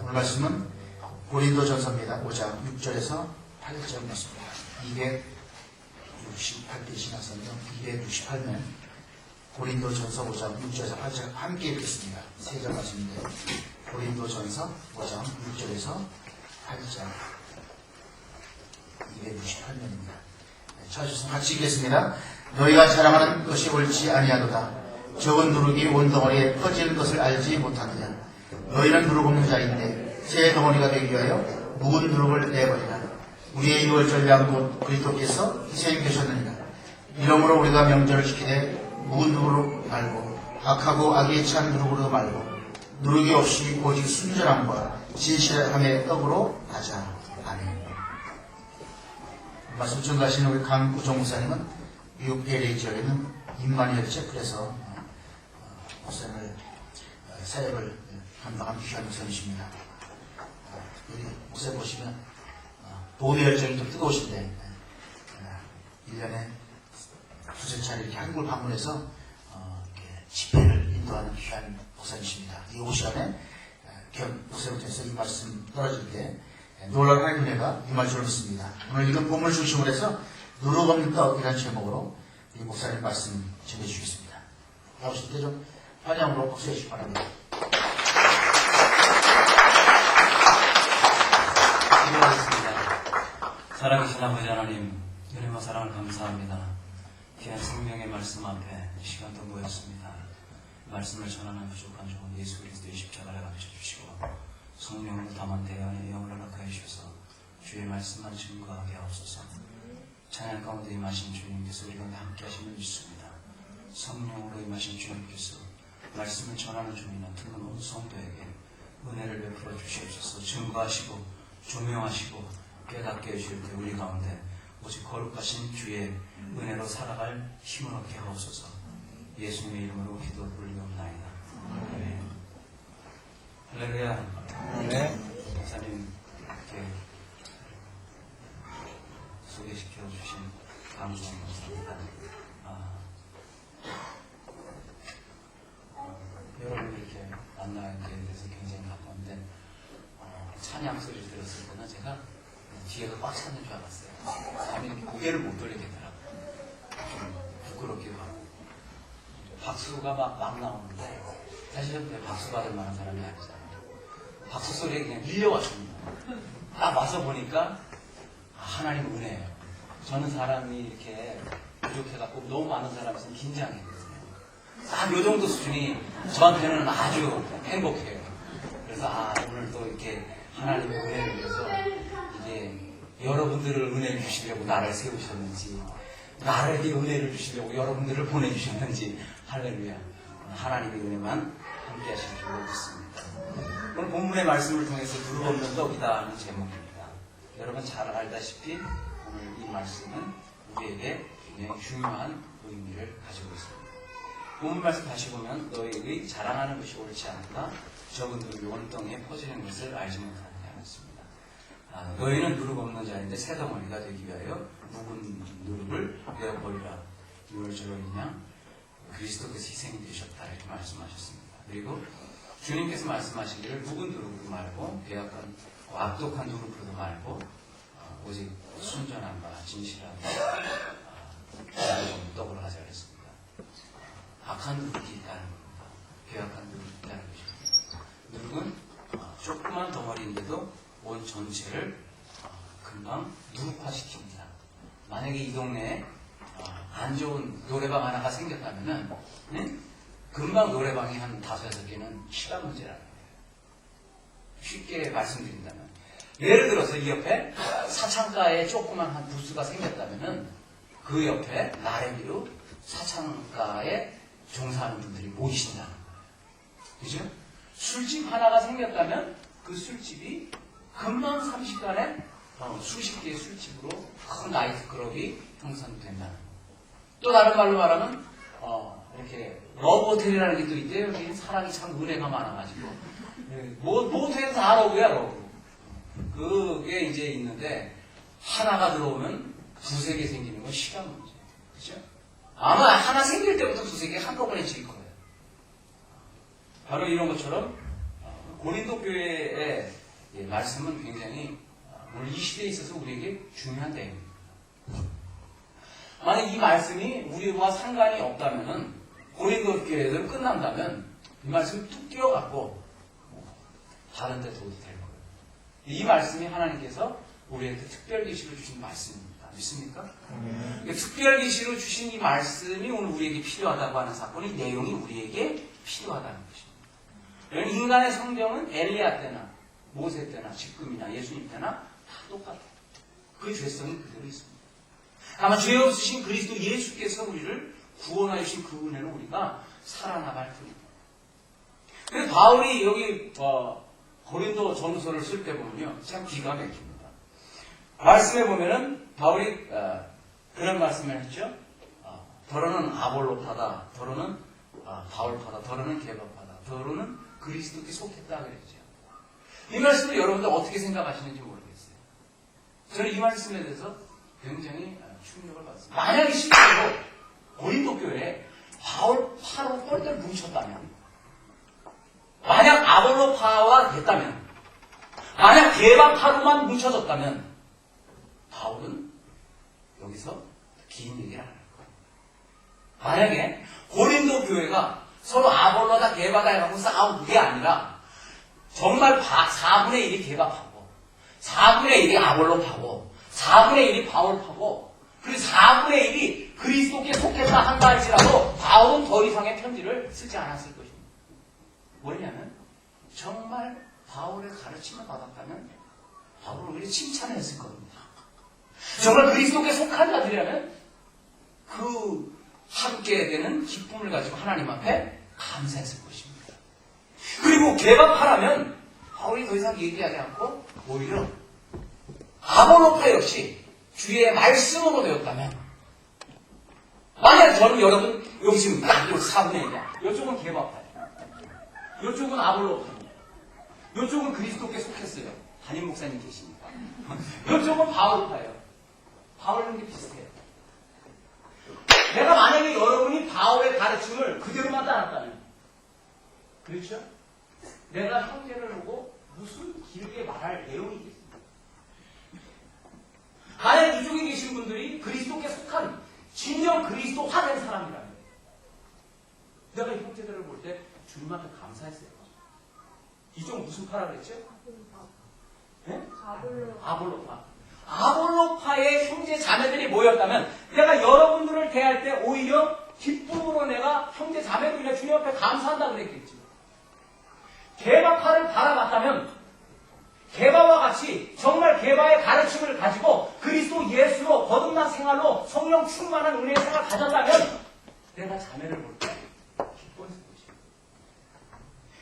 오늘 말씀은 고린도전서입니다. 5장 6절에서 8절 말씀입니다. 268대 신학성경 268면 고린도전서 5장 6절에서 8절 함께 읽겠습니다. 세 절 말씀인데 고린도전서 5장 6절에서 8절 268면입니다. 찾으셔서 같이 읽겠습니다. 너희가 자랑하는 것이 옳지 아니하도다. 적은 누룩이 온 덩어리에 퍼지는 것을 알지 못하느냐. 너희는 누룩 없는 자인데 새 덩어리가 되기 위하여 묵은 누룩을 내버리라. 우리의 유월절 양도 그리스도께서 희생되셨느니라. 이러므로 우리가 명절을 지키되 묵은 누룩 말고 악하고 악에 찬 누룩으로 말고 누룩이 없이 오직 순전함과 진실함의 떡으로 하자. 아멘. 말씀 전가하시는 우리 강구정 목사님은 미국 LA 지역에는 임마누엘 체플에서 목사님을 사역을 감당한 귀한 목사님이십니다. 우리 목사님 보시면 도대 열정이 좀 뜨거우신데 1년에 두세 차례 이렇게 한국을 방문해서 이렇게 집회를 인도하는 귀한 목사님이십니다. 이 오후 시간에 목사님 통해서 이 말씀 떨어질 때 놀라운 하나님 은혜가 임할 줄 믿습니다. 오늘 읽은 본문을 중심으로 해서 누룩 없는 떡이라는 제목으로 이 목사님 말씀 전해주시겠습니다. 나오실 때 좀 환영으로 박수해 주시기 바랍니다. 기도하겠습니다. 살아계신 아버지 하나님, 은혜와 사랑을 감사합니다. 귀한 생명의 말씀 앞에 시간도 모였습니다. 말씀을 전하는 부족한 종은 예수 그리스도의 십자가를 감춰주시고 성령으로 담은 대안의 영을 허락하여 주셔서 주의 말씀만 증거하게 하옵소서. 찬양 가운데 임하신 주님께서 우리 가운데 함께 하시는 믿습니다. 성령으로 임하신 주님께서 말씀을 전하는 중이나 듣는 모든 성도에게 은혜를 베풀어 주시옵소서. 증거하시고 조명하시고 깨닫게 해주실 때 우리 가운데 오직 거룩하신 주의 은혜로 살아갈 힘을 얻게 하옵소서. 예수님의 이름으로 기도 올리옵나이다. 아멘. 할렐루야. 네. 목사님 이렇게 소개시켜 주신 감사한 목사입니다. 여러분 이렇게 만나게 돼서 굉장히 바쁜데 찬양 소리를 들었을 때는 제가 뒤에가 꽉 찼는 줄 알았어요. 감히 이렇게 고개를 못 돌리겠더라고요. 좀 부끄럽기도 하고 박수가 막 나오는데 사실은 박수 받을 만한 사람이 아니잖아요. 박수 소리에 그냥 밀려왔습니다. 딱 와서 보니까 하나님 은혜예요. 저는 사람이 이렇게 부족해갖고 너무 많은 사람이 있으면 긴장해요. 딱 요 정도 수준이 저한테는 아주 행복해요. 그래서 오늘 또 이렇게 하나님의 은혜를 위해서 이게 여러분들을 은혜를 주시려고 나를 세우셨는지 나에게 은혜를 주시려고 여러분들을 보내주셨는지 할렐루야. 하나님의 은혜만 함께 하실 줄 믿습니다. 오늘 본문의 말씀을 통해서 누룩 없는 떡이다 하는 제목입니다. 여러분 잘 알다시피 오늘 이 말씀은 우리에게 굉장히 중요한 의미를 가지고 있습니다. 본문 말씀 다시 보면 너희의 자랑하는 것이 옳지 않다. 적은 누룩이 온 덩이에 퍼지는 것을 알지 못하느냐 했습니다. 너희는 누룩 없는 자인데 새 덩어리가 되기 위하여 묵은 누룩을 내어버리라. 유월절로 인양 그리스도께서 희생이 되셨다 이렇게 말씀하셨습니다. 그리고 주님께서 말씀하시기를 묵은 누룩으로 말고 배약한 악독한 누룩으로도 말고 오직 순전함과 진실함과 떡으로 하자 그랬습니다. 악한 누룩이 있다는 겁니다. 배약한 누룩이 있다는 것입니다. 누룩은 조그만 덩어리인데도 온 전체를 금방 누룩화시킵니다. 만약에 이 동네에 안 좋은 노래방 하나가 생겼다면은 금방 노래방이 한 5-6개는 시간 문제라는 거예요. 쉽게 말씀드린다면 예를 들어서 이 옆에 사창가에 조그만 한 부스가 생겼다면은 그 옆에 나래비로 사창가에 종사하는 분들이 모이신다는 거예요. 그죠? 술집 하나가 생겼다면 그 술집이 금방 30간에 수십 개의 술집으로 큰 나이트클럽이 형성된다는 거예요. 또 다른 말로 말하면 이렇게 러브호텔이라는 게 또 있대요. 여기 사람이 참 은혜가 많아가지고 모텔에서 다 러브야 러브. 그게 이제 있는데 하나가 들어오면 2-3개 생기는 건 시간 문제. 그죠? 아마 하나 생길 때부터 2-3개 한꺼번에 질 거예요. 바로 이런 것처럼 고린도 교회의 말씀은 굉장히 오늘 이 시대에 있어서 우리에게 중요한 내용입니다. 만약 이 말씀이 우리와 상관이 없다면은 고린도 교회를 끝난다면 이 말씀을 뚝 띄워갖고 다른 데 둬도 될 거예요. 이 말씀이 하나님께서 우리에게 특별 계시를 주신 말씀입니다. 믿습니까? 특별 계시로 주신 이 말씀이 오늘 우리에게 필요하다고 하는 사건의 내용이 우리에게 필요하다는 것입니다. 인간의 성경은 엘리야 때나 모세 때나 지금이나 예수님 때나 다 똑같아요. 그 죄성이 그대로 있습니다. 다만 죄 없으신 그리스도 예수께서 우리를 구원하여 주신 그 은혜는 우리가 살아나갈 뿐입니다. 그래서 바울이 여기 고린도 전서를 쓸 때 보면요, 참 기가 막힙니다. 말씀에 보면은 바울이 그런 말씀을 했죠. 더러는 아볼로파다, 더러는 바울파다, 더러는 게바파다, 더러는 그리스도께 속했다 그랬죠. 이 말씀을 여러분들 어떻게 생각하시는지 모르겠어요. 저는 이 말씀에 대해서 굉장히 충격을 받습니다. 만약에 실제로 고린도 교회에 바울파로 똘똘 뭉쳤다면, 만약 아볼로파와 됐다면, 만약 게바파로만 뭉쳐졌다면 바울은 여기서 긴 얘기를 안 할 거예요. 만약에 고린도 교회가 서로 아볼로다 게바다 해갖고 싸우는 게 아니라 정말 4분의 1이 게바파고 4분의 1이 아볼로파고 4분의 1이 바울파고 그리고 4분의 1이 그리스도께 속했다 한다 할지라도 바울은 더 이상의 편지를 쓰지 않았을 것입니다. 뭐냐면 정말 바울의 가르침을 받았다면 바울을 오히려 칭찬을 했을 겁니다. 정말 그리스도께 속한 자들이라면 그 함께 되는 기쁨을 가지고 하나님 앞에 감사했을 것입니다. 그리고 게바파라면 바울이 더 이상 얘기하지 않고 오히려 아볼로파 역시 주의 말씀으로 되었다면, 만약 저는 여러분 여기 지금 딱 4분의 1이야. 이쪽은 게바파예요. 이쪽은 아볼로파입니다. 이쪽은 그리스도께 속했어요. 담임 목사님 계시니까. 이쪽은 바울파예요. 바울은 게 비슷해요. 내가 만약에 여러분이 바울의 가르침을 그대로만 따랐다면, 그렇죠? 내가 형제를 보고 무슨 길게 말할 내용이 있겠습니까? 만약 이쪽에 계신 분들이 그리스도께 속한 진정 그리스도화 된 사람이라면 내가 이 형제들을 볼 때 주님 앞에 감사했어요. 이쪽은 무슨 파라 그랬죠? 네? 아볼로파. 아볼로파의 형제 자매들이 모였다면 내가 여러분들을 대할 때 오히려 기쁨으로 내가 형제 자매들이나 주님 앞에 감사한다 그랬겠죠. 게바파를 바라봤다면 게바와 같이 정말 게바의 가르침을 가지고 그리스도 예수로 거듭난 생활로 성령 충만한 은혜의 생활을 가졌다면 내가 자매를 볼 때 기뻐했을 것이에요.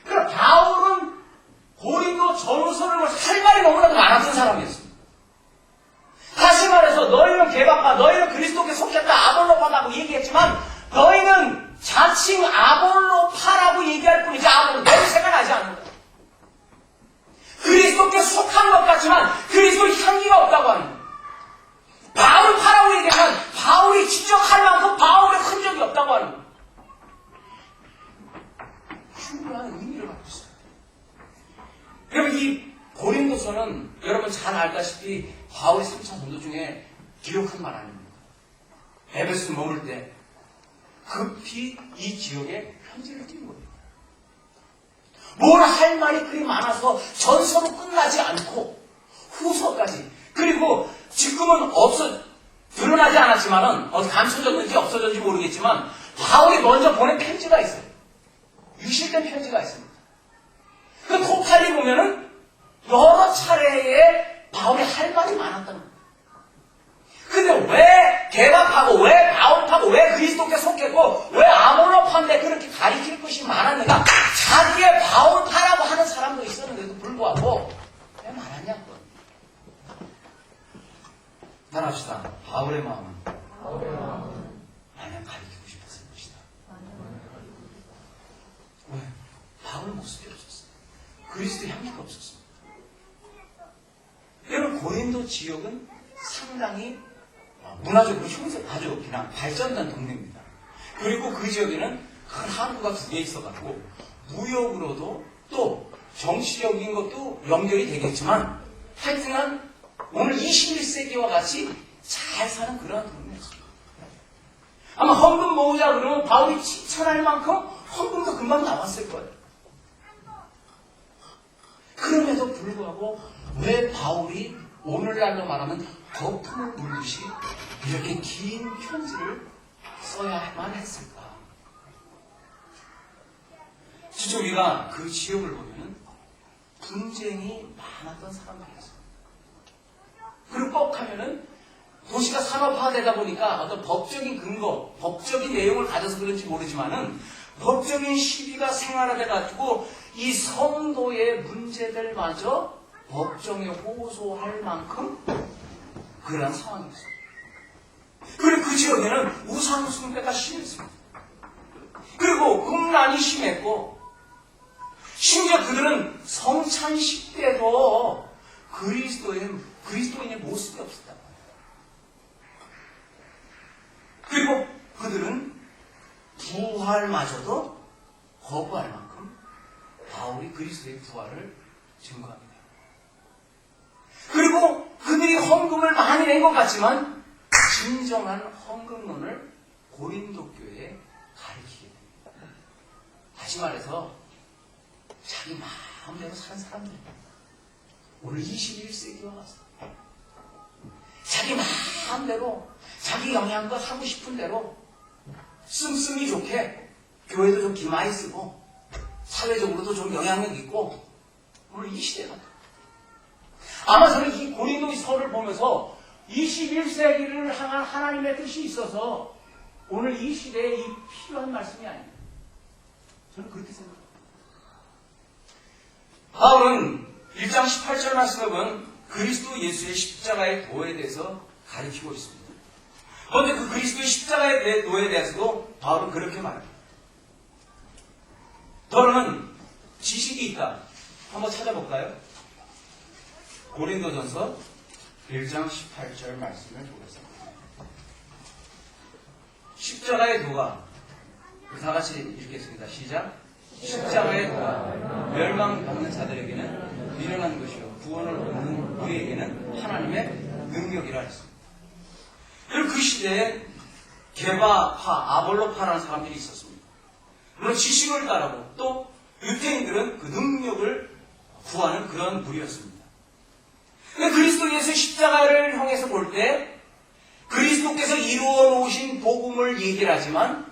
그럼 바울은 고린도 전후서를 할 말이 너무나도 많았던 사람이었습니다. 다시 말해서 너희는 게바파, 너희는 그리스도께 속했다, 아볼로파라고 얘기했지만 너희는 자칭 아볼로파라고 얘기할 뿐이지 아무런 냄새가 나지 않는다. 그리스도께 속한 것 같지만 그리스도 향기가 없다고 하는 거예요. 바울파라고 얘기하면 바울이 지적할 만큼 바울의 흔적이 없다고 하는 거예요. 충분한 의미를 갖고 있어요. 여러분 이 고린도서는 여러분 잘 알다시피 바울의 3차 전도 중에 기록한 말 아닙니까? 에베소 머물 때 급히 이 지역에 편지를 띈 거예요. 뭘 할 말이 그리 많아서 전서로 끝나지 않고 후서까지, 그리고 지금은 드러나지 않았지만은 감춰졌는지 없어졌는지 모르겠지만 바울이 먼저 보낸 편지가 있어요. 유실된 편지가 있습니다. 그 토탈이 보면은 여러 차례에 바울이 할 말이 많았다는 거예요. 근데 왜 게바파고 왜 바울파고 왜 그리스도께 속했고 왜 아몰로파인데 그렇게 가리킬 것이 많았는가? 자기의 바울파라고 하는 사람도 있었는데도 불구하고 왜 많았냐고. 따라합시다. 바울의 마음은 마냥 가리키고 싶었을 것이다. 왜? 바울 모습이 없었어요. 그리스도 향기가 없었습니다. 여러분 고린도 지역은 상당히 문화적으로 아주 그냥 발전된 동네입니다. 그리고 그 지역에는 큰 항구가 2개 있어가지고 무역으로도 또 정치적인 것도 연결이 되겠지만 하여튼간 오늘 21세기와 같이 잘 사는 그러한 동네였습니다. 아마 헌금 모으자 그러면 바울이 칭찬할 만큼 헌금도 금방 나왔을 거예요. 그럼에도 불구하고 왜 바울이 오늘날로 말하면 거품을 물듯이 이렇게 긴 편지를 써야만 했을까? 진짜 우리가 그 지역을 보면 분쟁이 많았던 사람들이었어요. 그리고 꼭 하면은 도시가 산업화되다 보니까 어떤 법적인 근거, 법적인 내용을 가져서 그런지 모르지만은 법적인 시비가 생활화돼가지고 이 성도의 문제들마저 법정에 호소할 만큼 그런 상황이었어요. 그리고 그 지역에는 우상숭배가 심했습니다. 그리고 음란이 심했고 심지어 그들은 성찬식 때도 그리스도인의 모습이 없었다. 그리고 그들은 부활마저도 거부할 만큼 바울이 그리스도의 부활을 증거합니다. 그리고 그들이 헌금을 많이 낸 것 같지만 진정한 헌금론을 고린도 교회에 가르치게 됩니다. 다시 말해서 자기 마음대로 사는 사람들입니다. 오늘 21세기와 같습니다. 자기 마음대로 자기 영향과 하고 싶은 대로 씀씀이 좋게 교회도 좀 기마에 쓰고 사회적으로도 좀 영향력 있고 오늘 이 시대가 아마 저는 이 고린도서를 보면서 21세기를 향한 하나님의 뜻이 있어서 오늘 이 시대에 이 필요한 말씀이 아닙니다. 저는 그렇게 생각합니다. 바울은 1장 18절 말씀을 보면 그리스도 예수의 십자가의 도에 대해서 가르치고 있습니다. 그런데 그 그리스도의 십자가의 도에 대해서도 바울은 그렇게 말합니다. 너는 지식이 있다. 한번 찾아볼까요? 고린도전서 1장 18절 말씀을 보겠습니다. 십자가의 도가 다 같이 읽겠습니다. 시작. 십자가의 도가 멸망받는 자들에게는 미련한 것이요 구원을 얻는 우리에게는 하나님의 능력이라 했습니다. 그리고 그 시대에 게바파, 아볼로파라는 사람들이 있었습니다. 물론 지식을 따르고 또 유태인들은 그 능력을 구하는 그런 무리였습니다. 그리스도 예수의 십자가를 향해서 볼 때 그리스도께서 이루어 놓으신 복음을 얘기를 하지만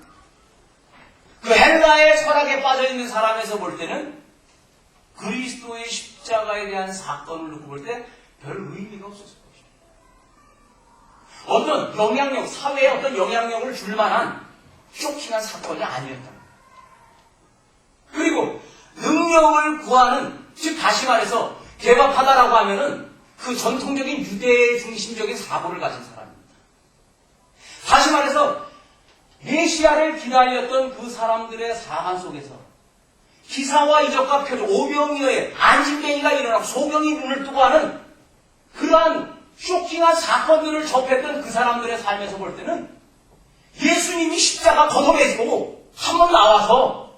그 헬라의 철학에 빠져있는 사람에서 볼 때는 그리스도의 십자가에 대한 사건을 놓고 볼 때 별 의미가 없었을 것입니다. 어떤 영향력, 사회에 어떤 영향력을 줄 만한 쇼킹한 사건이 아니었다. 그리고 능력을 구하는, 즉 다시 말해서 개밥하다라고 하면은 그 전통적인 유대 중심적인 사고를 가진 사람입니다. 다시 말해서 메시아를 기다렸던 그 사람들의 상황 속에서 기사와 이적과 표적, 오병이어의 안진뱅이가 일어나고 소경이 눈을 뜨고 하는 그러한 쇼킹한 사건들을 접했던 그 사람들의 삶에서 볼 때는 예수님이 십자가 걷어내시고 한번 나와서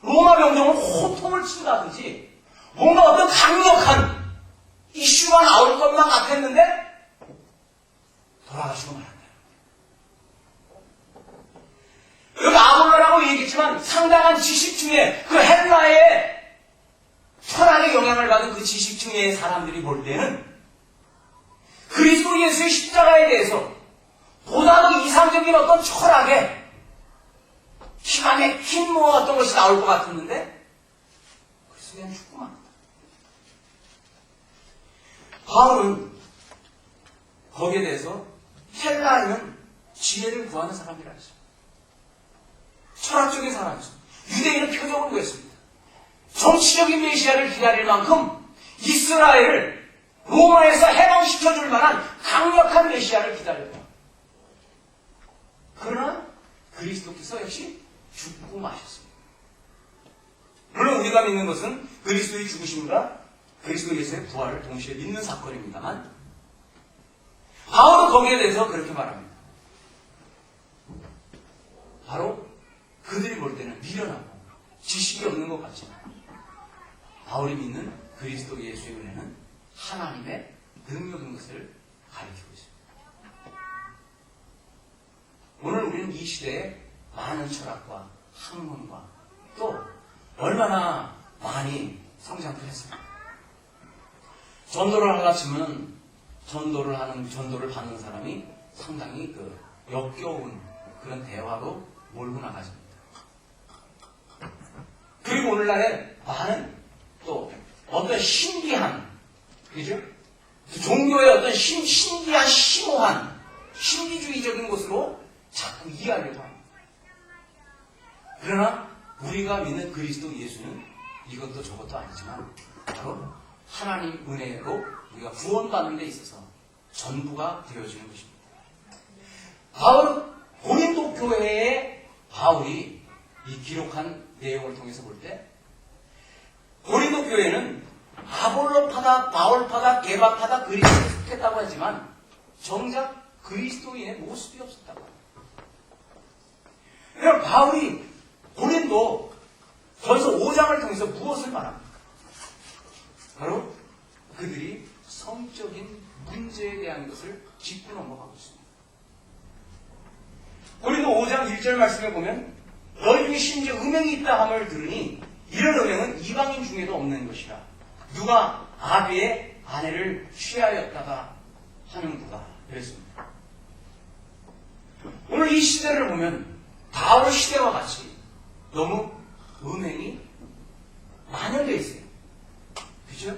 로마 병정을 호통을 친다든지 뭔가 어떤 강력한 이슈가 나올 것만 같았는데 돌아가시고 말았다. 여기 아볼로라고 얘기했지만 상당한 지식층의 그 헬라의 철학의 영향을 받은 그 지식층의 사람들이 볼 때는 그리스도 예수의 십자가에 대해서 보다 더 이상적인 어떤 철학에 기가 막힌 뭐 어떤 것이 나올 것 같았는데 그 속에는 죽구만. 바울은 거기에 대해서 헬라인은 지혜를 구하는 사람이라 했습니다. 철학적인 사람이었습니다. 유대인은 표적을 구했습니다. 정치적인 메시아를 기다릴 만큼 이스라엘을 로마에서 해방시켜줄 만한 강력한 메시아를 기다렸다. 그러나 그리스도께서 역시 죽고 마셨습니다. 물론 우리가 믿는 것은 그리스도의 죽으심과 그리스도 예수의 부활을 동시에 믿는 사건입니다만 바울은 거기에 대해서 그렇게 말합니다. 바로 그들이 볼 때는 미련하고 지식이 없는 것 같지만 바울이 믿는 그리스도 예수의 은혜는 하나님의 능력인 것을 가리키고 있습니다. 오늘 우리는 이 시대에 많은 철학과 학문과 또 얼마나 많이 성장을 했습니다. 전도를 하려 치면 전도를 받는 사람이 상당히 역겨운 그런 대화로 몰고 나가집니다. 그리고 오늘날에 많은 또 어떤 신기한, 그죠? 종교의 어떤 신기한, 심오한, 신비주의적인 것으로 자꾸 이해하려고 합니다. 그러나 우리가 믿는 그리스도 예수는 이것도 저것도 아니지만 바로 하나님 은혜로 우리가 구원받는 데 있어서 전부가 되어지는 것입니다. 고린도 교회에 바울이 이 기록한 내용을 통해서 볼 때 고린도 교회는 아볼로파다, 바울파다, 게바파다, 그리스도에 속했다고 하지만 정작 그리스도인의 모습이 없었다고 합니다. 그러니까 바울이 고린도 전서 5장을 통해서 무엇을 말합니까? 바로 그들이 성적인 문제에 대한 것을 짚고 넘어가고 있습니다. 고린도 5장 1절 말씀에 보면 너희 중에 심지어 음행이 있다 함을 들으니 이런 음행은 이방인 중에도 없는 것이라 누가 아비의 아내를 취하였다가 하는구나 그랬습니다. 오늘 이 시대를 보면 바울 시대와 같이 너무 음행이 만연되어 있어요. 그죠?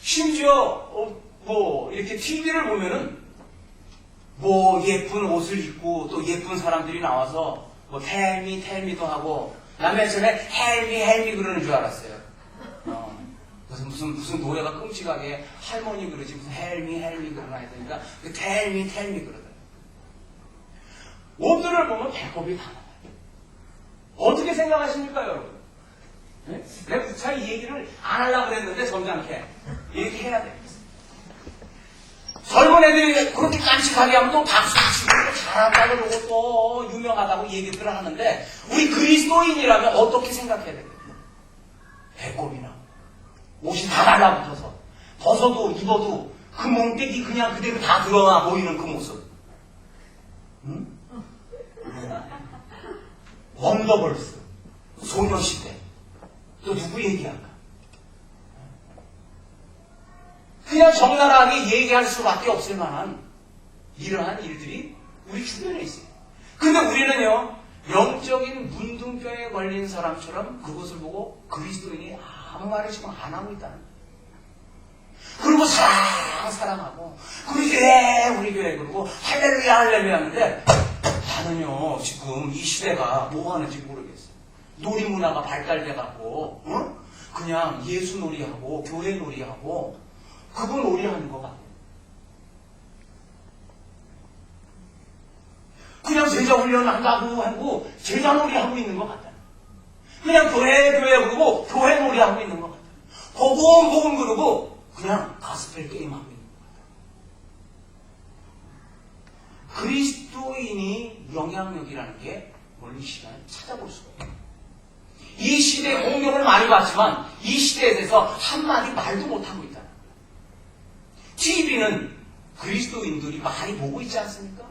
심지어 이렇게 TV를 보면은 예쁜 옷을 입고 또 예쁜 사람들이 나와서 텔미도 하고 난 맨 처음에 헬미 그러는 줄 알았어요. 무슨 노래가 끔찍하게 할머니 그러지 무슨 헬미 그러나 했으니까 텔미 그러더라고요. 옷들을 보면 배꼽이 다 나와요. 어떻게 생각하십니까 여러분? 네? 내가 구차히 이 얘기를 안 하려고 그랬는데 점잖게 얘기해야 돼요. 젊은 애들이 그렇게 깜찍하게 하면 또 박수 치고 잘한다고 그러고 또 유명하다고 얘기들을 하는데 우리 그리스도인이라면 어떻게 생각해야 되겠어요? 배꼽이 나고 옷이 다 달라붙어서 벗어도 입어도 그 몸빼기 그냥 그대로 다 드러나 보이는 그 모습. 응? 원더걸스, 소녀시대 또 누구 얘기할까? 그냥 적나라하게 얘기할 수밖에 없을 만한 이러한 일들이 우리 주변에 있어요. 근데 우리는요, 영적인 문둥병에 걸린 사람처럼 그것을 보고 그리스도인이 아무 말을 지금 안 하고 있다는 거예요. 그리고 사랑하고, 우리 교회, 그러고, 할렐루야 하는데, 나는요, 지금 이 시대가 뭐 하는지 모르겠어요. 놀이문화가 발달돼갖고, 응? 그냥 예수 놀이하고, 교회 놀이하고, 그거 놀이하는 것 같아요. 그냥 제자 훈련한다고 하고 제자 놀이하고 있는 것 같아요. 그냥 교회 그러고 교회 놀이하고 있는 것 같아요. 복음 그러고 그냥 가스펠 게임하고 있는 것 같아요. 그리스도인이 영향력이라는 게 오늘 이 시간에 찾아볼 수가 있어요. 이 시대에 공격을 많이 받지만 이 시대에 대해서 한마디 말도 못하고 있다. TV는 그리스도인들이 많이 보고 있지 않습니까?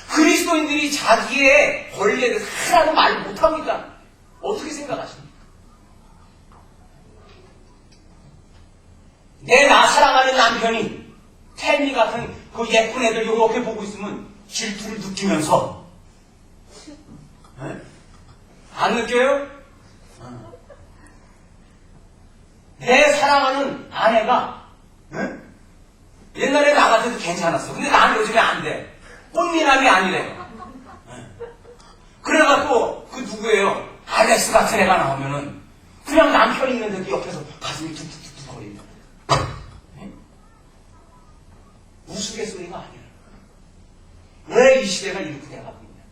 그리스도인들이 자기의 권리에 대해서 하나도 말 못하고 있다. 어떻게 생각하십니까? 나 사랑하는 남편이 텔미 같은 그 예쁜 애들 이렇게 보고 있으면 질투를 느끼면서 안 느껴요? 내 사랑하는 아내가 옛날에 나 같아도 괜찮았어. 근데 나는 요즘에 안 돼. 꽃미남이 아니래. 그래갖고 그 누구예요? 알렉스 같은 애가 나오면은 그냥 남편이 있는데도 옆에서 가슴이 툭툭툭툭 거리는 거예요. 우스갯소리가 아니라 왜 이 시대가 이렇게 돼가고 있냐?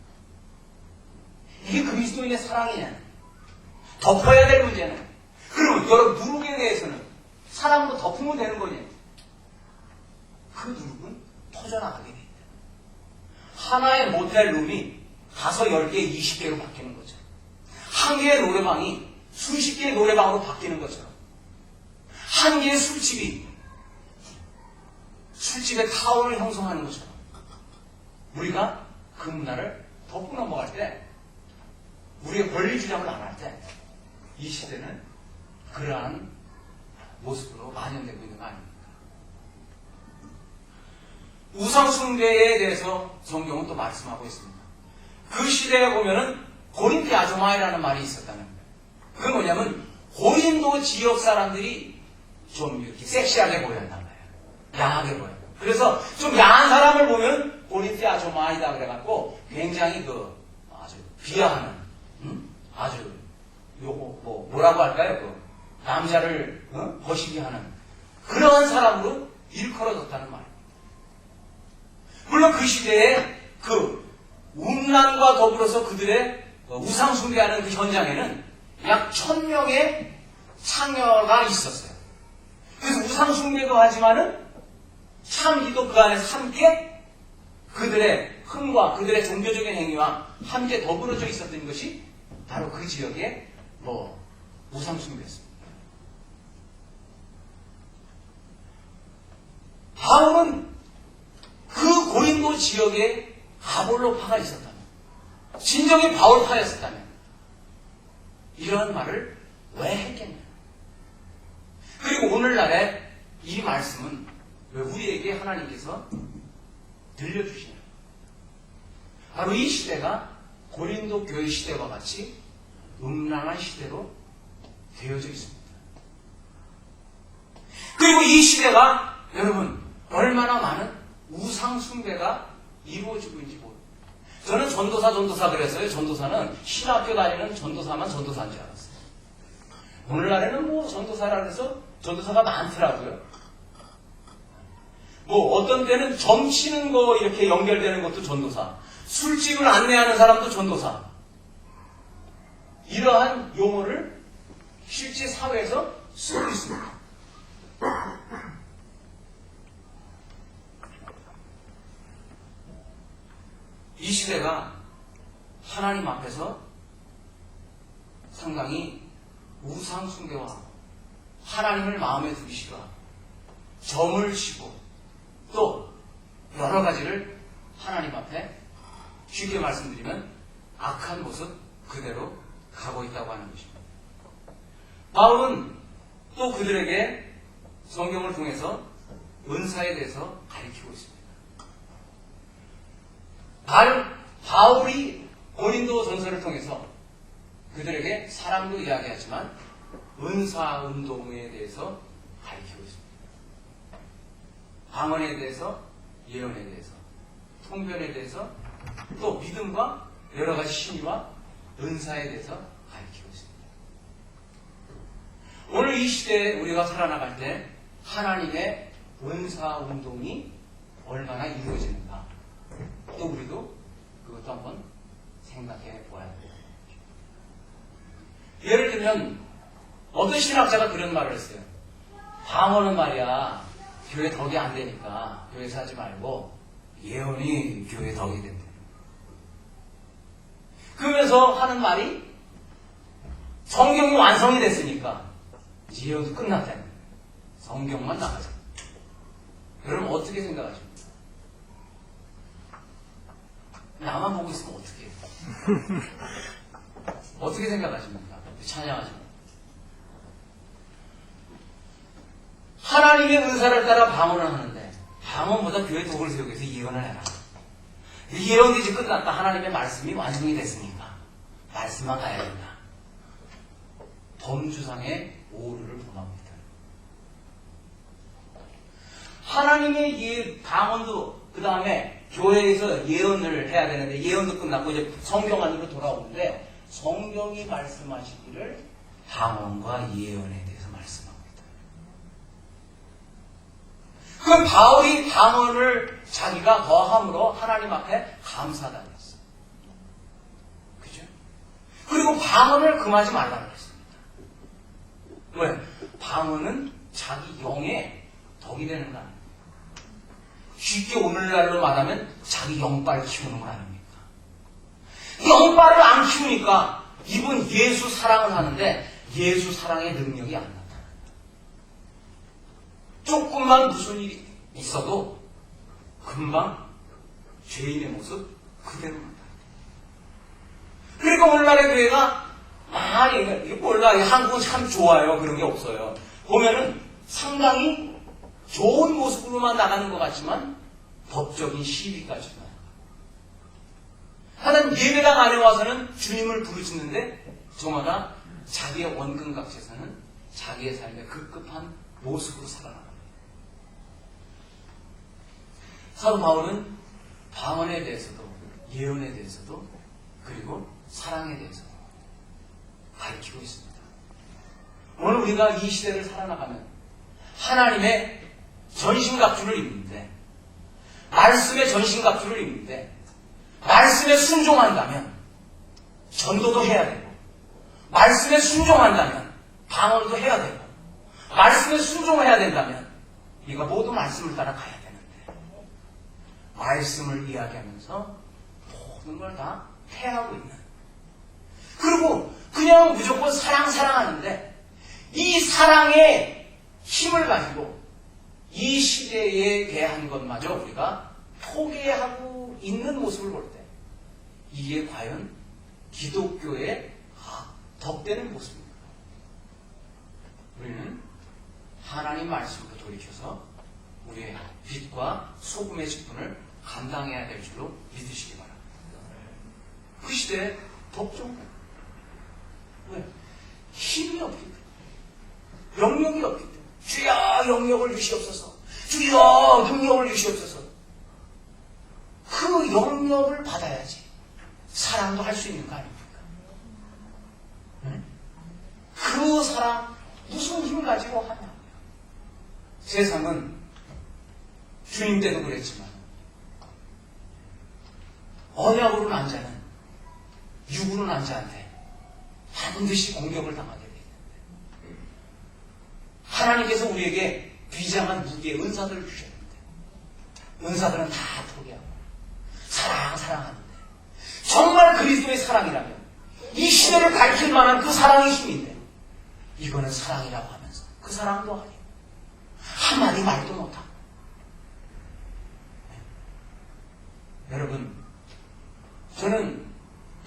이게 그리스도인의 사랑이냐? 덮어야 될 문제는. 그리고 여러분 누룩에 대해서는 사랑으로 덮으면 되는 거냐? 그 누룩은 퍼져나가게 돼 있다. 하나의 모텔 룸이 5, 10개, 20개로 바뀌는 거죠. 한 개의 노래방이 수십 개의 노래방으로 바뀌는 것처럼 한 개의 술집이 술집의 타운을 형성하는 것처럼 우리가 그 문화를 덮고 넘어갈 때 우리의 권리 주장을 안 할 때 이 시대는 그러한 모습으로 만연되고 있는 거 아닙니까? 우상숭배에 대해서 성경은 또 말씀하고 있습니다. 그 시대에 보면은 고린도 아조마이라는 말이 있었다는 거예요. 그건 뭐냐면 고린도 지역 사람들이 좀 이렇게 섹시하게 보였단 말이에요. 야하게 보여요. 그래서 좀 야한 사람을 보면 고린도 아조마이다 그래갖고 굉장히 아주 비하하는 아주 요거 뭐라고 할까요? 남자를 거시기 하는 그러한 사람으로 일컬어졌다는 말입니다. 물론 그 시대에 그 음란과 더불어서 그들의 우상숭배하는 그 현장에는 약 1000명의 창녀가 있었어요. 그래서 우상숭배도 하지만은 참기도 그 안에서 함께 그들의 흥과 그들의 종교적인 행위와 함께 더불어져 있었던 것이 바로 그 지역의 우상숭배였습니다. 바울은 그 고린도 지역에 아볼로파가 있었다면, 진정의 바울파였었다면 이런 말을 왜 했겠냐? 그리고 오늘날에 이 말씀은 왜 우리에게 하나님께서 들려주시냐? 바로 이 시대가 고린도 교회 시대와 같이 음란한 시대로 되어져 있습니다. 그리고 이 시대가 여러분 얼마나 많은 우상숭배가 이루어지고 있는지 모릅니다. 저는 전도사 그랬어요. 전도사는 신학교 다니는 전도사만 전도사인 줄 알았어요. 오늘날에는 전도사라 그래서 전도사가 많더라고요. 어떤 때는 점치는 거 이렇게 연결되는 것도 전도사, 술집을 안내하는 사람도 전도사. 이러한 용어를 실제 사회에서 쓰고 있습니다. 이 시대가 하나님 앞에서 상당히 우상숭배와 하나님을 마음에 두시고 점을 치고 또 여러 가지를 하나님 앞에 쉽게 말씀드리면 악한 모습 그대로 가고 있다고 하는 것입니다. 바울은 또 그들에게 성경을 통해서 은사에 대해서 가르치고 있습니다. 바울이 고린도 전서를 통해서 그들에게 사랑도 이야기하지만 은사 운동에 대해서 가르치고 있습니다. 방언에 대해서, 예언에 대해서, 통변에 대해서, 또 믿음과 여러 가지 신의와 은사에 대해서 가르치고 있습니다. 오늘 이 시대에 우리가 살아나갈 때 하나님의 은사 운동이 얼마나 이루어지는가, 또 우리도 그것도 한번 생각해 보아야 됩니다. 예를 들면 어떤 신학자가 그런 말을 했어요. 방언은 말이야 교회 덕이 안 되니까 교회에서 하지 말고 예언이 교회 덕이 된대. 그러면서 하는 말이 성경이 완성이 됐으니까 예언도 끝났다는 거예요. 성경만 나가자. 여러분 어떻게 생각하십니까? 나만 보고 있으면 어떻게 해요? 어떻게 생각하십니까? 찬양하십니까? 하나님의 은사를 따라 방언을 하는데 방언보다 교회 덕을 세우기 위해서 예언을 해라. 예언이 이제 끝났다. 하나님의 말씀이 완성이 됐으니까 말씀만 가야 된다. 범주상의 오류를 범합니다. 하나님의 방언도 그 다음에 교회에서 예언을 해야 되는데 예언도 끝났고 이제 성경 안으로 돌아오는데 성경이 말씀하시기를 방언과 예언에 대해서 말씀합니다. 그럼 바울이 방언을 자기가 더함으로 하나님 앞에 감사하다고 했어요. 그죠? 그리고 방언을 금하지 말라고 했습니다. 왜? 방언은 자기 영의 덕이 되는 거 아닙니까? 쉽게 오늘날로 말하면 자기 영빨 키우는 거 아닙니까? 영빨을 안 키우니까 이분 예수 사랑을 하는데 예수 사랑의 능력이 안 나타나요. 조금만 무슨 일이 있어도 금방 죄인의 모습 그대로 나타나요. 그러니까 오늘날의 교회가 많이, 몰라, 한국은 참 좋아요. 그런 게 없어요. 보면은 상당히 좋은 모습으로만 나가는 것 같지만 법적인 시비까지 나요. 하나님 예배당 안에 와서는 주님을 부르짖는데 저마다 자기의 원근각지에서는 자기의 삶의 급급한 모습으로 살아나요. 사도 바울은 방언에 대해서도 예언에 대해서도 그리고 사랑에 대해서도 가르치고 있습니다. 오늘 우리가 이 시대를 살아나가면 하나님의 전신갑주를 입는데 말씀의 전신갑주를 입는데 말씀에 순종한다면 전도도 해야 되고 말씀에 순종한다면 방언도 해야 되고 말씀에 순종해야 된다면 우리가 모두 말씀을 따라 가야 되는데 말씀을 이야기하면서 모든 걸 다 패하고 있는 그리고 그냥 무조건 사랑하는데 이 사랑의 힘을 가지고 이 시대에 대한 것마저 우리가 포기하고 있는 모습을 볼 때 이게 과연 기독교의 덕되는 모습입니다. 우리는 하나님 말씀으로 돌이켜서 우리의 빛과 소금의 직분을 감당해야 될 줄로 믿으시기 바랍니다. 그 시대에 덕종 왜? 힘이 없기 때문에 영역이 없기 때문에 주여 영역을 주시옵소서 주여 능력을 주시옵소서 그 영역을 받아야지 사랑도 할 수 있는 거 아닙니까? 네? 그 사랑 무슨 힘 가지고 하냐? 세상은 주님 때도 그랬지만 언약으로 난 자는 육으로 난 자한테 반드시 공격을 당하게 돼 있는데 하나님께서 우리에게 비장한 무기의 은사들을 주셨는데 은사들은 다 포기하고 사랑하는데 정말 그리스도의 사랑이라면 이 시대를 밝힐 만한 그 사랑의 힘인데 이거는 사랑이라고 하면서 그 사랑도 아니고 한마디 말도 못하고 네. 여러분 저는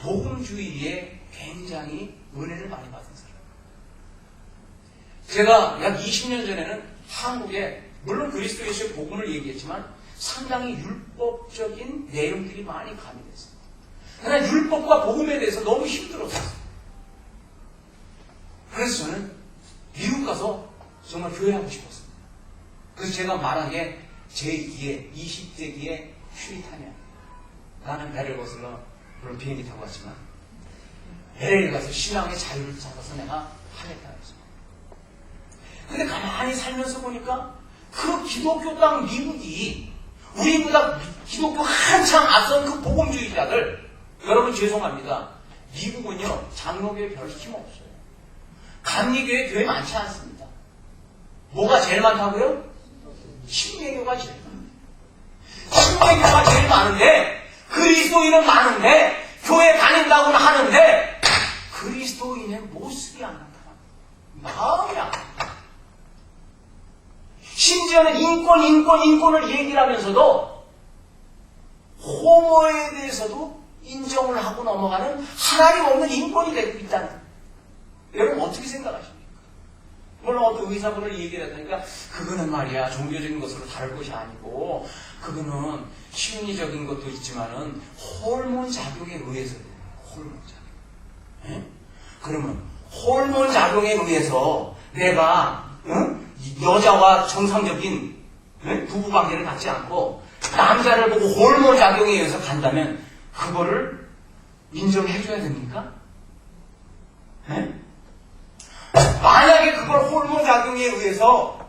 복음주의에 굉장히 은혜를 많이 받은 사람입니다. 제가 약 20년 전에는 한국에 물론 그리스도 예수의 복음을 얘기했지만 상당히 율법적인 내용들이 많이 가미됐어요. 그러나 율법과 복음에 대해서 너무 힘들었어요. 그래서 저는 미국 가서 정말 교회하고 싶었습니다. 그래서 제가 말한 게 제2의 20세기의 퓨리탄이야. 나는 배를 거슬러 물론 비행기 타고 왔지만 LA에 가서 신앙의 자유를 찾아서 내가 하겠다 했어요. 근데 가만히 살면서 보니까 그 기독교 땅 미국이 우리보다 기독교 한창 앞선 그 복음주의자들 여러분 죄송합니다. 미국은요 장로교회 별 힘 없어요. 감리교회 교회 많지 않습니다. 뭐가 제일 많다고요? 신개교가 제일 많아요. 신개교가 제일 많은데 그리스도인은 많은데 교회 다닌다고는 하는데 그리스도인의 모습이 안 나타나. 마음이 안 나타나. 심지어는 인권을 얘기를 하면서도 호모에 대해서도 인정을 하고 넘어가는 하나님 없는 인권이 되고 있다는. 여러분 어떻게 생각하십니까? 물론 어떤 의사분을 얘기를 했다니까 그거는 말이야 종교적인 것으로 다룰 것이 아니고 그거는 심리적인 것도 있지만은 호르몬 작용에 의해서 호르몬 작용. 에? 그러면 호르몬 작용에 의해서 내가 여자와 정상적인 부부 관계를 갖지 않고 남자를 보고 호르몬 작용에 의해서 간다면 그거를 인정해줘야 됩니까? 에? 만약에 그걸 호르몬 작용에 의해서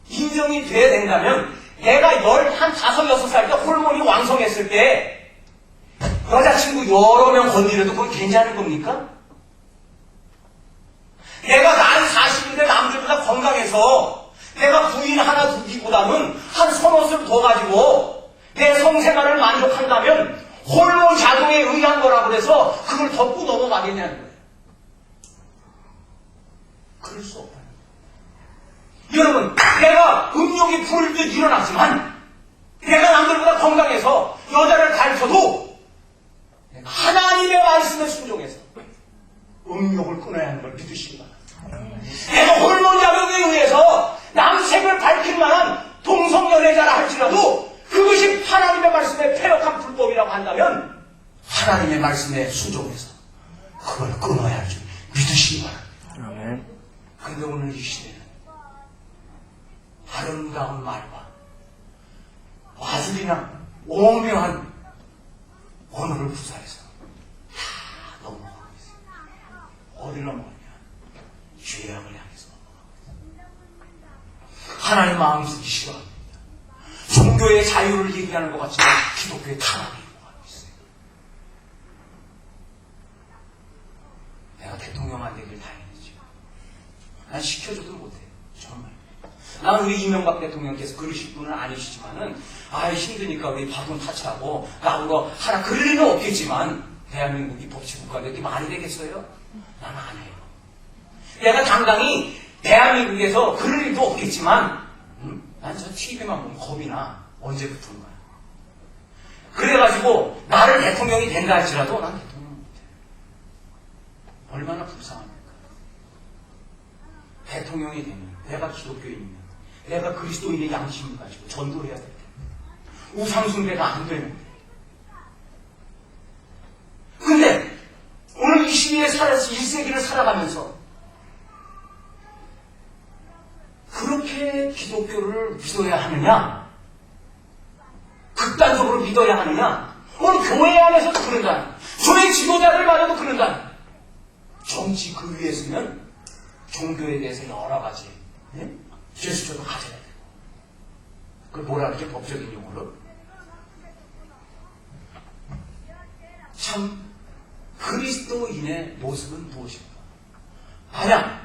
인정이 돼야 된다면 내가 15살 때 호르몬이 왕성했을 때 여자친구 여러 명 건드려도 그건 괜찮은 겁니까? 내가 나이 40인데 남들보다 건강해서 내가 부인 하나 두기보다는 한 서너술 더 가지고 내 성생활을 만족한다면 호르몬 작용에 의한 거라고 해서 그걸 덮고 넘어가겠냐는 거예요. 그럴 수 없다. 여러분, 내가 음욕이 불듯 일어났지만 내가 남들보다 건강해서 여자를 가르쳐도 내가 하나님의 말씀에 순종해서 음욕을 끊어야 하는 걸 믿으시기 바랍니다. 내가 호르몬 작용에 의해서 남색을 밝힐 만한 동성연애자라 할지라도 그것이 하나님의 말씀에 패역한 불법이라고 한다면 하나님의 말씀에 순종해서 그걸 끊어야 할 줄 믿으시기 바랍니다. 그런데 오늘 이 시대는 아름다운 말과 마술이나 오묘한 언어를 구사해서 다 넘어가고 있어요. 어디로 넘어가냐? 죄악을 향해서 넘어가고 있어요. 하나님 마음 쓰기 싫어합니다. 종교의 자유를 얘기하는 것 같지만 기독교의 탄압이 일어나고 있어요. 내가 대통령 안 되길 다행이지. 난 시켜줘도 못해요. 정말. 난 우리 이명박 대통령께서 그러실 분은 아니시지만은, 힘드니까 우리 바돈 타치하고, 나보고 하나 그럴 리는 없겠지만, 대한민국이 법치국가가 이렇게 말이 되겠어요? 나는 안 해요. 내가 당당히 대한민국에서 그럴 일도 없겠지만, 난 저 TV만 보면 겁이 나. 언제부터인가. 그래가지고, 나를 대통령이 된다 할지라도 난 대통령 못해. 얼마나 불쌍합니까? 대통령이 되면, 내가 기독교인이면, 내가 그리스도인의 양심을 가지고 전도해야 될 텐데. 우상숭배가 안 되는데. 근데 오늘 이 시대에 살아서 1세기를 살아가면서 그렇게 기독교를 믿어야 하느냐? 극단적으로 믿어야 하느냐? 오늘 교회 안에서도 그런다. 교회 지도자를 말해도 그런다. 정치 그 위에 서면 종교에 대해서 여러 가지 제스처도 가져야 되고, 그걸 뭐라 그러죠? 법적인 용어로. 참, 그리스도인의 모습은 무엇인가? 만약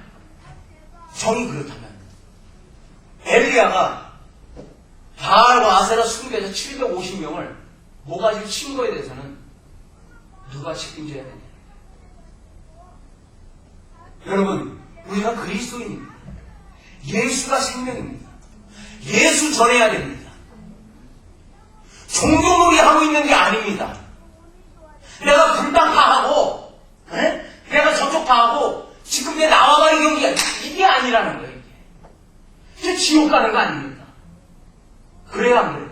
정이 그렇다면 엘리야가 바알과 아세라 숭배자 750명을 모가지를 친 거에 대해서는 누가 책임져야 되냐? 여러분, 우리가 그리스도인입니다. 예수가 생명입니다. 예수 전해야 됩니다. 종교놀이 하고 있는 게 아닙니다. 내가 불당파하고, 내가 저쪽파하고, 지금 내 나와가는 경기가 이게 아니라는 거예요. 이게 지옥 가는 거 아닙니까? 그래야 안 그래요?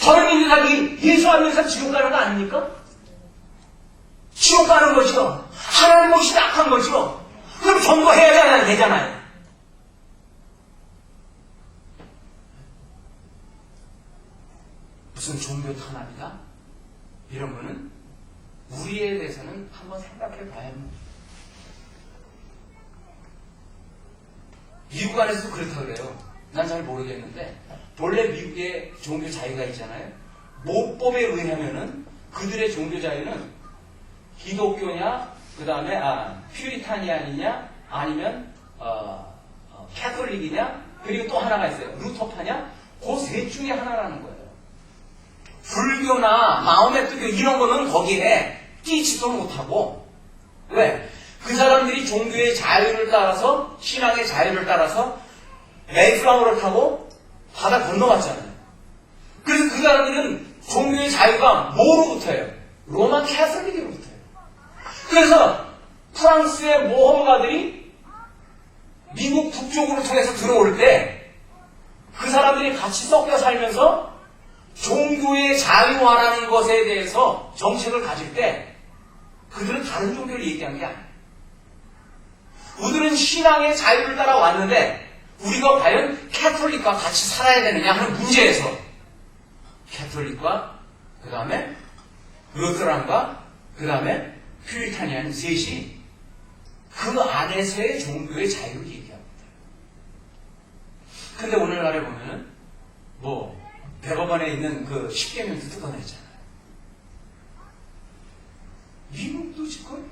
저를 믿는 사람이 예수 안 믿는 사람 지옥 가는 거 아닙니까? 지옥 가는 거죠. 하나님 못이 낙한 거죠. 그럼 전도해야 되잖아요. 무슨 종교 탄압이다? 이런 거는 우리에 대해서는 한번 생각해 봐야 합니다. 미국 안에서도 그렇다고 그래요. 난 잘 모르겠는데, 본래 미국의 종교 자유가 있잖아요. 모법에 의하면은 그들의 종교 자유는 기독교냐, 그 다음에 퓨리타니안이냐, 아니면 캐톨릭이냐, 그리고 또 하나가 있어요. 루터파냐? 그 셋 중에 하나라는 거예요. 불교나 마음의 뜻 이런 거는 거기에 끼지도 못하고. 왜? 그 사람들이 종교의 자유를 따라서, 신앙의 자유를 따라서 메이플라워를 타고 바다 건너갔잖아요. 그래서 그 사람들은 종교의 자유가 뭐로부터예요? 로마 캐톨릭으로부터예요. 그래서 프랑스의 모험가들이 미국 북쪽으로 통해서 들어올 때 그 사람들이 같이 섞여 살면서 종교의 자유화라는 것에 대해서 정책을 가질 때 그들은 다른 종교를 얘기한 게 아니에요. 우리는 신앙의 자유를 따라 왔는데 우리가 과연 캐톨릭과 같이 살아야 되느냐 하는 문제에서 캐톨릭과 그 다음에 루터란과 그 다음에 퓨리타니안 셋이 그 안에서의 종교의 자유를 얘기합니다. 근데 오늘날에 보면은 대법원에 있는 그 10계명도 뜯어내잖아요. 미국도 지금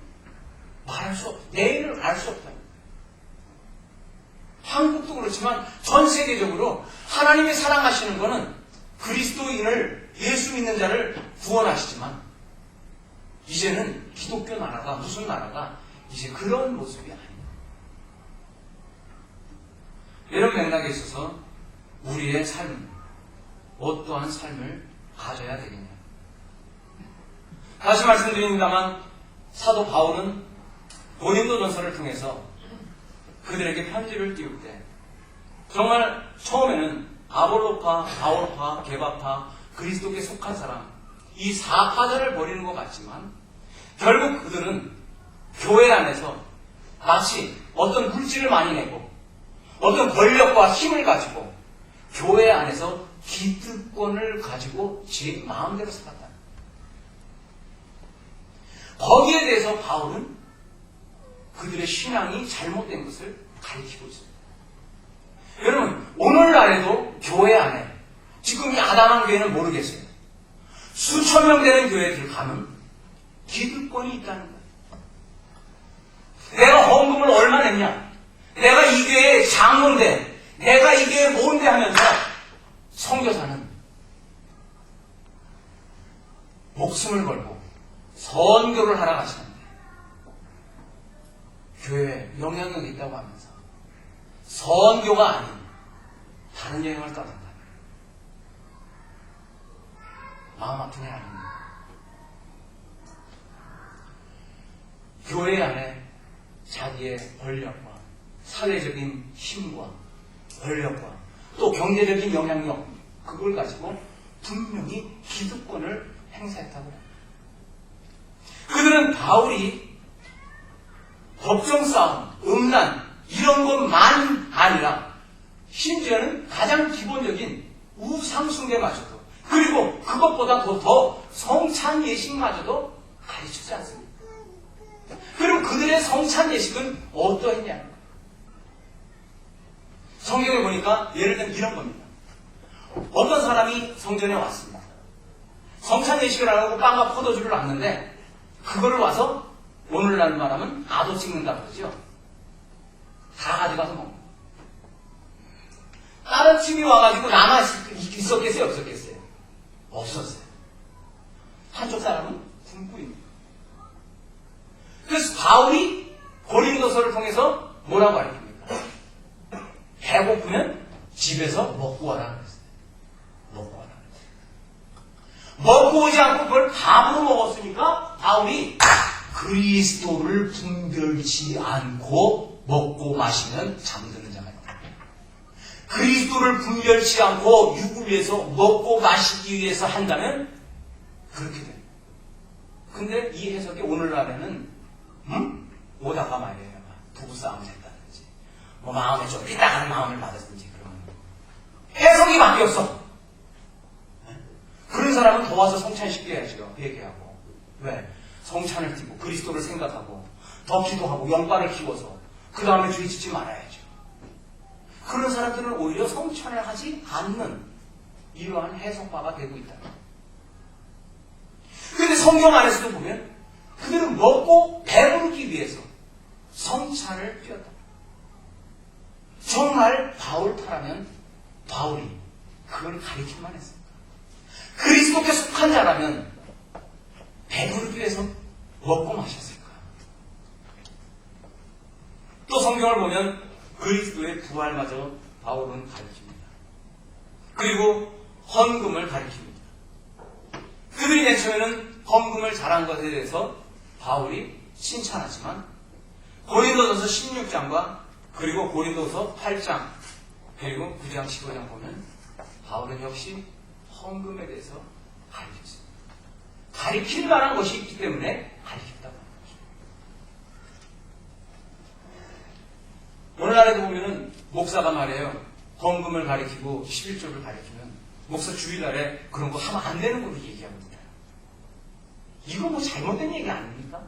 말할 수 없다. 내일을 알 수 없다. 한국도 그렇지만 전 세계적으로 하나님이 사랑하시는 거는 그리스도인을, 예수 믿는 자를 구원하시지만 이제는 기독교 나라가, 무슨 나라가 이제 그런 모습이 아닙니다. 이런 맥락에 있어서 우리의 삶은 어떠한 삶을 가져야 되겠냐. 다시 말씀드립니다만 사도 바울은 고린도전서를 통해서 그들에게 편지를 띄울 때 정말 처음에는 아볼로파, 바울파, 게바파, 그리스도께 속한 사람 이 사파자를 벌이는 것 같지만 결국 그들은 교회 안에서 마치 어떤 물질을 많이 내고 어떤 권력과 힘을 가지고 교회 안에서 기득권을 가지고 제 마음대로 살았다. 거기에 대해서 바울은 그들의 신앙이 잘못된 것을 가리키고 있습니다. 여러분, 오늘날에도 교회 안에 지금 이 아담한 교회는 모르겠어요. 수천 명 되는 교회들 가면 기득권이 있다는 거예요. 내가 헌금을 얼마 냈냐? 내가 이 교회의 장로인데, 내가 이 교회에 뭔데 하면서 선교사는 목숨을 걸고 선교를 하러 가시는데 교회에 영향력이 있다고 하면서 선교가 아닌 다른 여행을 떠난다. 마음 아픈 일 아닙니다. 교회 안에 자기의 권력과 사회적인 힘과 권력과 또 경제적인 영향력 그걸 가지고 분명히 기득권을 행사했다고 합니다. 그들은 바울이 법정 싸움, 음란 이런 것만 아니라 심지어는 가장 기본적인 우상숭배마저도 그리고 그것보다 더 성찬 예식마저도 가르치지 않습니다. 그럼 그들의 성찬 예식은 어떠했냐? 성경에 보니까 예를 들면 이런 겁니다. 어떤 사람이 성전에 왔습니다. 성찬 예식을 하려고 빵과 포도주를 놨는데 그거를 와서 오늘날 말하면 아도 찍는다고 그러죠. 다 가져가서 먹는. 다른 팀이 와가지고 남아 있었겠어요? 없었겠어요? 없었어요. 한쪽 사람은 굶고 있는 거예요. 그래서 바울이 고린도서를 통해서 뭐라고 가르칩니까? 배고프면 집에서 먹고 와라 그랬어요. 먹고 와라 그랬어요. 먹고 오지 않고 그걸 밥으로 먹었으니까 바울이 그리스도를 분별치 않고 먹고 마시면 잠드는 자가 있다. 그리스도를 분별치 않고 육을 위해서 먹고 마시기 위해서 한다면 그렇게 돼요. 근데 이 해석이 오늘날에는 오다가 말이에요. 부부싸움을 했다든지 뭐 마음에 좀 삐딱하는 마음을 받았든지 그러면 해석이 바뀌었어. 그런 사람은 더 와서 성찬시켜야죠. 얘기하고. 왜? 성찬을 띠고 그리스도를 생각하고 더 기도하고 영광을 키워서 그 다음에 주의 짓지 말아야죠. 그런 사람들은 오히려 성찬을 하지 않는 이러한 해석바가 되고 있다. 그런데 성경 안에서도 보면 그들은 먹고 배부르기 위해서 성찬을 띄었다. 정말 바울파라면 바울이 그걸 가리키만 했습니다. 그리스도께 속한 자라면 배부르기 위해서 먹고 마셨을까? 또 성경을 보면 그리스도의 부활마저 바울은 가르칩니다. 그리고 헌금을 가르칩니다. 그들이 맨 처음에는 헌금을 잘한 것에 대해서 바울이 칭찬하지만 고린도전서 16장과 그리고 고린도서 8장 그리고 9장 15장 보면 바울은 역시 헌금에 대해서 가르쳤습니다. 가리킬 만한 것이 있기 때문에 가리켰다고 하는 거죠. 오늘날에도 보면은 목사가 말해요. 헌금을 가리키고 11조를 가리키면 목사 주일날에 그런 거 하면 안 되는 걸로 얘기합니다. 이거 뭐 잘못된 얘기 아닙니까?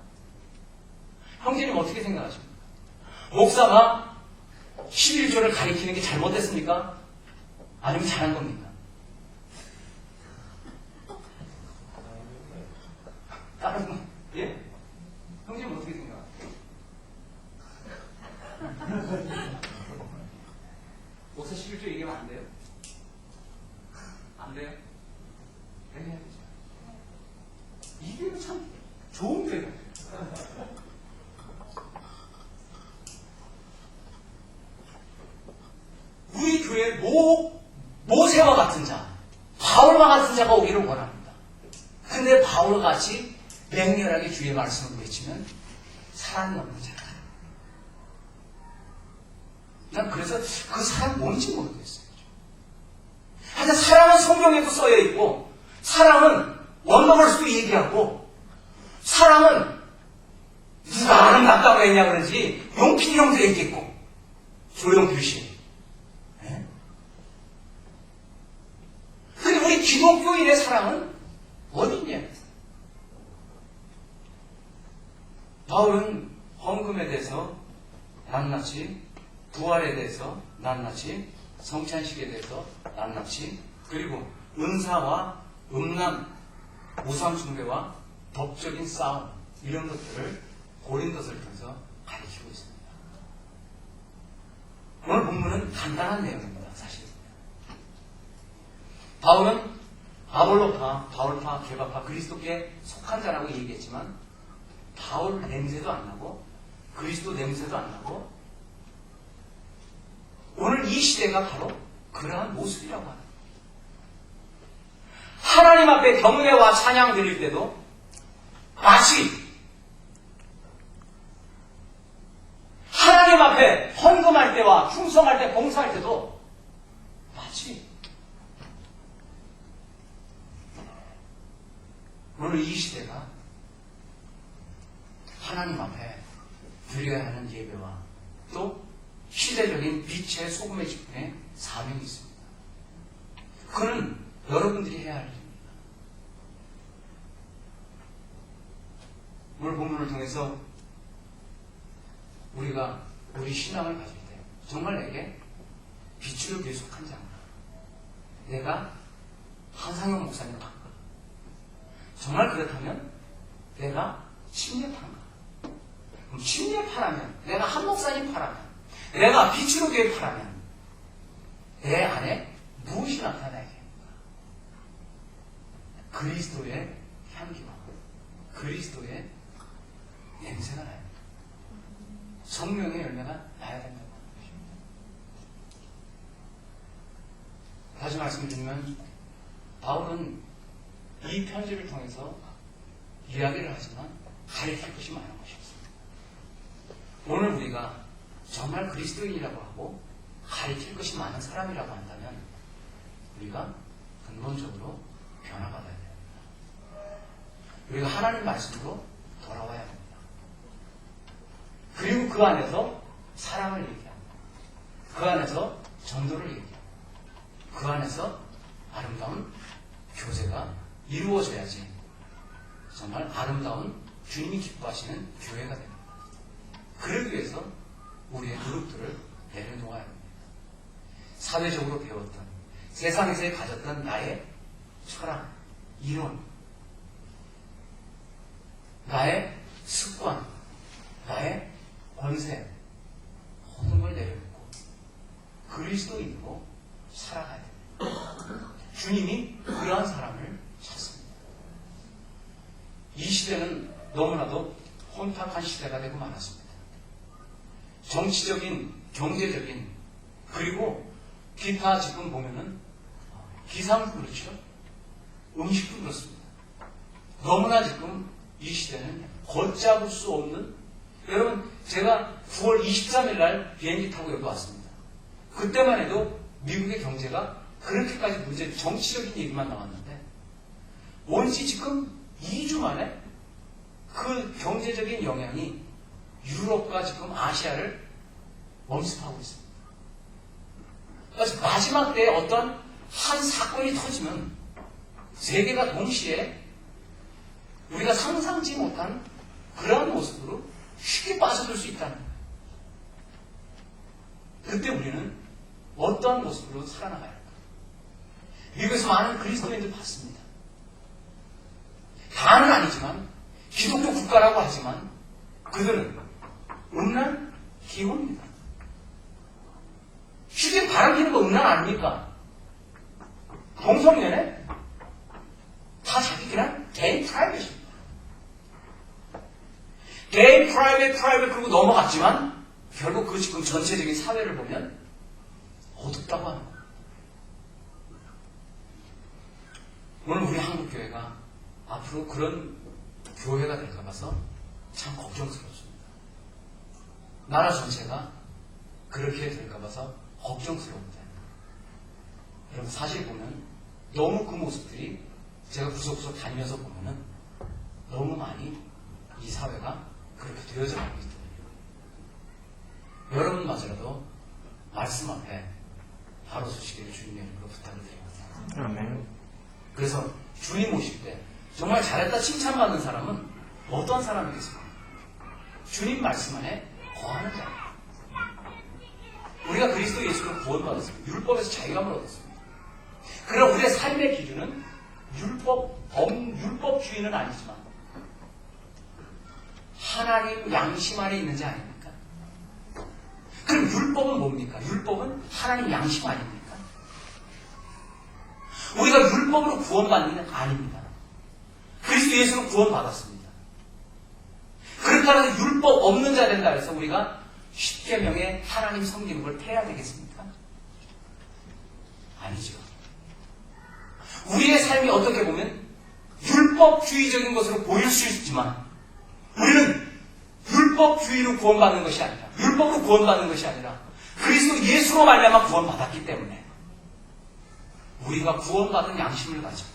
형제님 어떻게 생각하십니까? 목사가 11조를 가리키는 게 잘못됐습니까? 아니면 잘한 겁니까? 다른 분, 예? 형제님 어떻게 생각하세요? 목사 11조 얘기하면 안 돼요? 안 돼요? 네, 해야 되죠. 이게 참 좋은 교회가 우리의 모세와 같은 자, 바울과 같은 자가 오기를 원합니다. 근데 바울과 같이 맹렬하게 주의 말씀을 외치면 사람이 없는 자다. 난 그래서 그 사람 뭔지 모르겠어요. 하여튼 사랑은 성경에도 써여 있고, 사랑은 원더걸스도 얘기하고, 사랑은 누가 아름답다고 했냐 그러지, 용필이 형도 얘기했고, 조용필 씨. 네? 근데 우리 기독교인의 사랑은 어디 있냐? 바울은 헌금에 대해서 낱낱이, 부활에 대해서 낱낱이, 성찬식에 대해서 낱낱이, 그리고 은사와 음란, 우상숭배와 법적인 싸움, 이런 것들을 고린도서를 통해서 가르치고 있습니다. 오늘 본문은 간단한 내용입니다. 사실 바울은 아볼로파, 바울파, 게바파, 그리스도께 속한 자라고 얘기했지만 바울 냄새도 안 나고 그리스도 냄새도 안 나고, 오늘 이 시대가 바로 그러한 모습이라고 합니다. 하나님 앞에 경배와 찬양 드릴 때도 마치 하나님 앞에 헌금할 때와 충성할 때, 봉사할 때도 마치 오늘 이 시대가 하나님 앞에 드려야 하는 예배와 또 시대적인 빛의 소금의 집회에 사명이 있습니다. 그는 여러분들이 해야 할 일입니다. 오늘 본문을 통해서 우리가 우리 신앙을 가질 때 정말 내게 빛으로 계속한 자인가? 내가 한상영 목사님 같가? 정말 그렇다면 내가 침례파인가? 그럼 침례파라면, 내가 한 목사님 파라면, 내가 빛으로 교회 파라면 내 안에 무엇이 나타나야겠는가? 그리스도의 향기와 그리스도의 냄새가 나야 됩니다. 성령의 열매가 나야 된다고 하는 것입니다. 다시 말씀드리면 바울은 이 편지를 통해서 이야기를 하지만 가르칠 것이 많은 것이었습니다. 오늘 우리가 정말 그리스도인이라고 하고 가르칠 것이 많은 사람이라고 한다면 우리가 근본적으로 변화받아야 됩니다. 우리가 하나님 말씀으로 돌아와야 합니다. 그리고 그 안에서 사랑을 얘기합니다. 그 안에서 전도를 얘기합니다. 그 안에서 아름다운 교제가 이루어져야지 정말 아름다운 주님이 기뻐하시는 교회가 됩니다. 그러기 위해서 우리의 노력들을 내려놓아야 합니다. 사회적으로 배웠던, 세상에서 가졌던 나의 철학, 이론, 나의 습관, 나의 권세, 모든 걸 내려놓고 그리스도인으로 살아가야 됩니다. 주님이 그러한 사람을 찾습니다. 이 시대는 너무나도 혼탁한 시대가 되고 말았습니다. 정치적인, 경제적인, 그리고 기타 지금 보면은 기상도 그렇죠. 음식도 그렇습니다. 너무나 지금 이 시대는 걷잡을 수 없는, 여러분 제가 9월 23일 날 비행기 타고 여기 왔습니다. 그때만 해도 미국의 경제가 그렇게까지 문제, 정치적인 얘기만 나왔는데 뭔지 지금 2주 만에 그 경제적인 영향이 유럽과 지금 아시아를 엄습하고 있습니다. 그래서 마지막 때에 어떤 한 사건이 터지면 세계가 동시에 우리가 상상치 못한 그러한 모습으로 쉽게 빠져들 수 있다는 거예요. 그때 우리는 어떠한 모습으로 살아나가야 할까? 미국에서 많은 그리스도인들 봤습니다. 다는 아니지만 기독교 국가라고 하지만 그들은 음란 기혼입니다. 쉽게 바람피는 거 음란 아닙니까? 동성연애? 다 자기들은 게이 프라이빗입니다. 게이 프라이빗 그러고 넘어갔지만 결국 그 지금 전체적인 사회를 보면 어둡다고 하는 거예요. 오늘 우리 한국교회가 앞으로 그런 교회가 될까 봐서 참 걱정스럽습니다. 나라 전체가 그렇게 될까 봐서 걱정스러운데, 여러분 사실 보면 너무 그 모습들이 제가 구석구석 다니면서 보면은 너무 많이 이 사회가 그렇게 되어져 가고 있거든요. 여러분마저라도 말씀 앞에 바로 서시기를 주님의 이름으로 부탁을 드립니다. 아멘. 그래서 주님 오실 때 정말 잘했다 칭찬받는 사람은 어떤 사람이겠습니까? 주님 말씀 안에 거하는 자입니다. 우리가 그리스도 예수를 구원받았습니다. 율법에서 자유감을 얻었습니다. 그럼 우리의 삶의 기준은 율법주의는 아니지만 하나님 양심 안에 있는 자 아닙니까? 그럼 율법은 뭡니까? 율법은 하나님 양심 아닙니까? 우리가 율법으로 구원받는 게 아닙니다. 그리스도 예수로 구원받았습니다. 그렇다고 해서 율법 없는 자 된다 해서 우리가 십계명의 하나님 섬기는 걸 패야 되겠습니까? 아니죠. 우리의 삶이 어떻게 보면 율법주의적인 것으로 보일 수 있지만 우리는 율법주의로 구원받는 것이 아니라, 율법으로 구원받는 것이 아니라 그리스도 예수로 말미암아 구원받았기 때문에 우리가 구원받은 양심을 가지고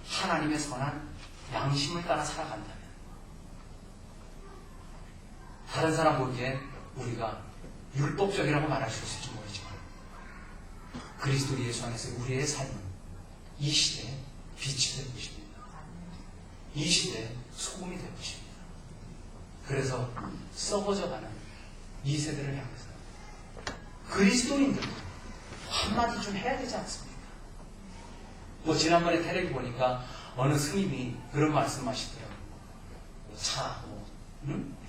하나님의 선한 양심을 따라 살아간다면 다른 사람 보기에 우리가 율법적이라고 말할 수 있을지 모르지만 그리스도 예수 안에서 우리의 삶은 이 시대의 빛이 될 것입니다. 이 시대의 소금이 될 것입니다. 그래서 썩어져가는 이 세대를 향해서 그리스도인들도 한마디 좀 해야 되지 않습니까? 뭐 지난번에 텔레비 보니까 어느 스님이 그런 말씀하시더라고요.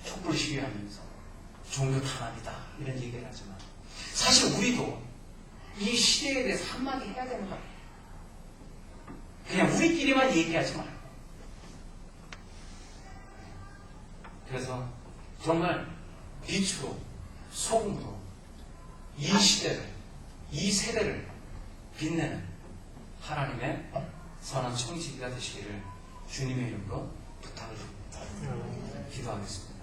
촛불 시위하면서 종교 탄압이다 이런 얘기를 하지만 사실 우리도 이 시대에 대해서 한마디 해야 되는 거예요. 그냥 우리끼리만 얘기하지 말고. 그래서 정말 빛으로 소금으로 이 시대를, 이 세대를 빛내는 하나님의 선한 청지기가 되시기를 주님의 이름으로 부탁을 드립니다. 기도하겠습니다.